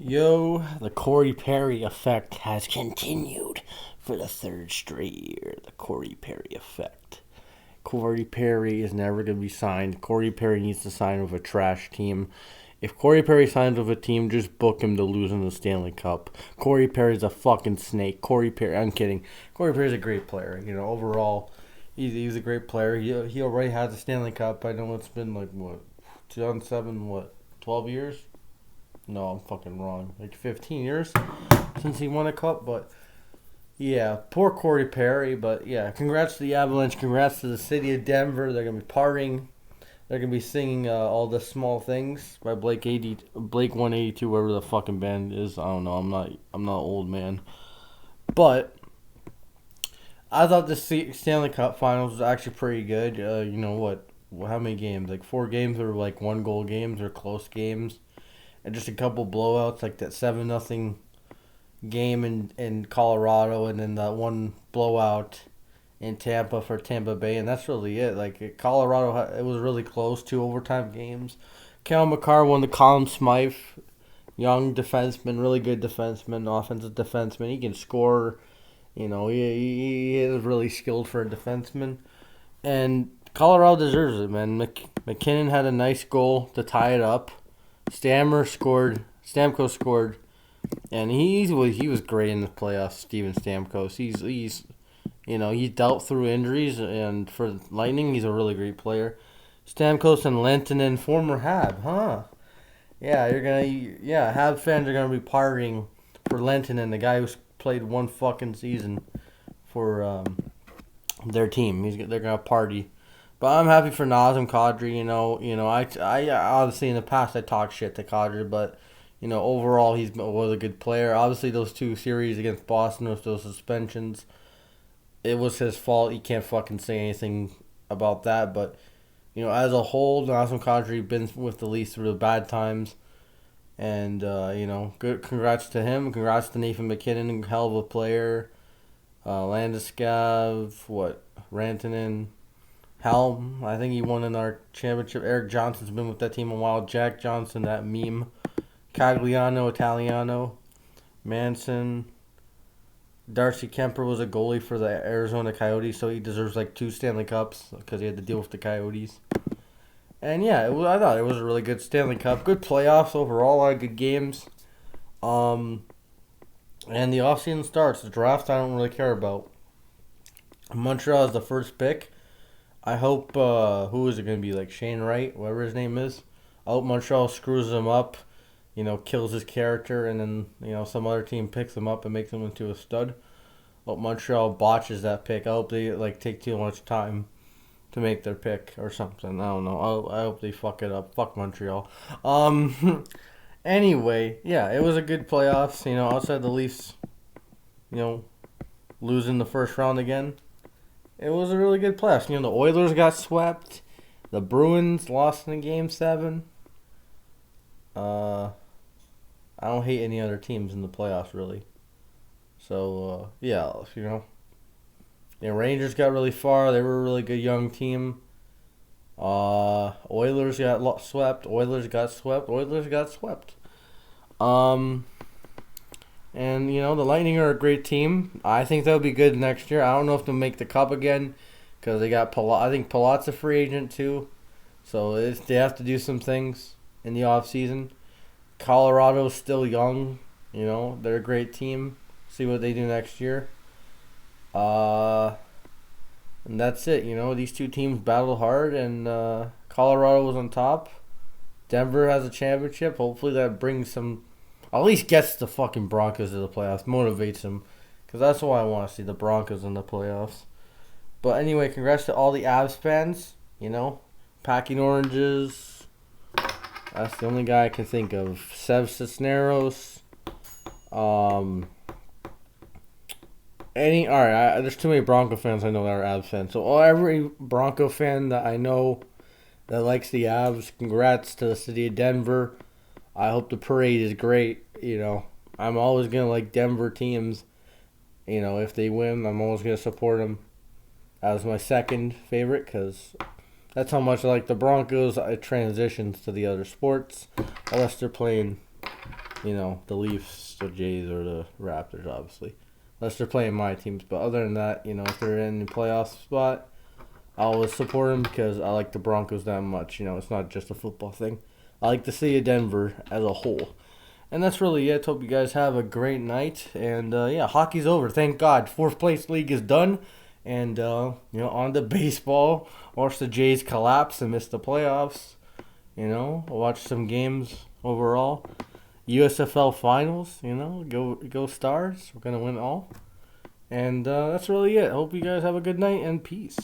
Yo, the Corey Perry effect has continued for the third straight year. The Corey Perry effect. Corey Perry is never going to be signed. Corey Perry needs to sign with a trash team. If Corey Perry signs with a team, just book him to lose in the Stanley Cup. Corey Perry's a fucking snake. Corey Perry, I'm kidding. Corey Perry's a great player. Overall, he's a great player. He already has the Stanley Cup. I know it's been 2007, 12 years? No, I'm fucking wrong. 15 years since he won a cup, but yeah, poor Corey Perry. But yeah, congrats to the Avalanche. Congrats to the city of Denver. They're gonna be partying. They're gonna be singing "All the Small Things" by Blake 182, whatever the fucking band is. I don't know. I'm not old, man. But I thought the Stanley Cup Finals was actually pretty good. You know what? How many games? 4 games were one goal games or close games. And just a couple blowouts, like that 7-0 game in Colorado, and then that one blowout in Tampa for Tampa Bay, and that's really it. Colorado, it was really close, 2 overtime games. Cal McCarr won the Conn Smythe, young defenseman, really good defenseman, offensive defenseman. He can score, he is really skilled for a defenseman. And Colorado deserves it, man. McKinnon had a nice goal to tie it up. Stamkos scored, and he was great in the playoffs. Steven Stamkos, he's dealt through injuries, and for Lightning, he's a really great player. Stamkos and Lentonen, former Hab, huh? Yeah, Hab fans are gonna be partying for Lentonen, the guy who's played one fucking season for their team. They're gonna party. But I'm happy for Nazem Kadri. I obviously in the past I talked shit to Kadri, but overall he was a good player. Obviously those 2 series against Boston with those suspensions, it was his fault. He can't fucking say anything about that. But as a whole, Nazem Kadri been with the Leafs through the bad times, and good. Congrats to him. Congrats to Nathan McKinnon, hell of a player. Landeskog, Rantanen. Helm, I think he won another championship. Eric Johnson's been with that team a while. Jack Johnson, that meme. Cagliano, Italiano. Manson. Darcy Kemper was a goalie for the Arizona Coyotes, so he deserves 2 Stanley Cups because he had to deal with the Coyotes. And yeah, I thought it was a really good Stanley Cup. Good playoffs overall, a lot of good games. And the offseason starts. The draft I don't really care about. Montreal is the first pick. I hope, who is it going to be, Shane Wright, whatever his name is? I hope Montreal screws him up, kills his character, and then, some other team picks him up and makes him into a stud. I hope Montreal botches that pick. I hope they, take too much time to make their pick or something. I don't know. I hope they fuck it up. Fuck Montreal. Anyway, yeah, it was a good playoffs, outside the Leafs, losing the first round again. It was a really good playoffs. The Oilers got swept. The Bruins lost in Game 7. I don't hate any other teams in the playoffs, really. So, yeah, The Rangers got really far. They were a really good young team. Oilers got swept. Oilers got swept. And, the Lightning are a great team. I think they'll be good next year. I don't know if they'll make the Cup again because they got I think Palat's a free agent too. So they have to do some things in the offseason. Colorado's still young. They're a great team. See what they do next year. And that's it. These 2 teams battled hard, and Colorado was on top. Denver has a championship. Hopefully that brings some... At least gets the fucking Broncos to the playoffs. Motivates them. Because that's what I want to see. The Broncos in the playoffs. But anyway, congrats to all the Avs fans. Packing oranges. That's the only guy I can think of. Sev Cisneros. Alright, there's too many Bronco fans I know that are Avs fans. So every Bronco fan that I know that likes the Avs, congrats to the city of Denver. I hope the parade is great. I'm always going to like Denver teams. If they win, I'm always going to support them as my second favorite because that's how much I like the Broncos. It transitions to the other sports unless they're playing the Leafs, the Jays, or the Raptors, obviously. Unless they're playing my teams. But other than that, if they're in the playoff spot, I always support them because I like the Broncos that much. It's not just a football thing. I like the city of Denver as a whole. And that's really it. Hope you guys have a great night. And, hockey's over. Thank God. Fourth place league is done. And, on to baseball. Watch the Jays collapse and miss the playoffs. Watch some games overall. USFL finals, go Stars. We're going to win all. And that's really it. Hope you guys have a good night and peace.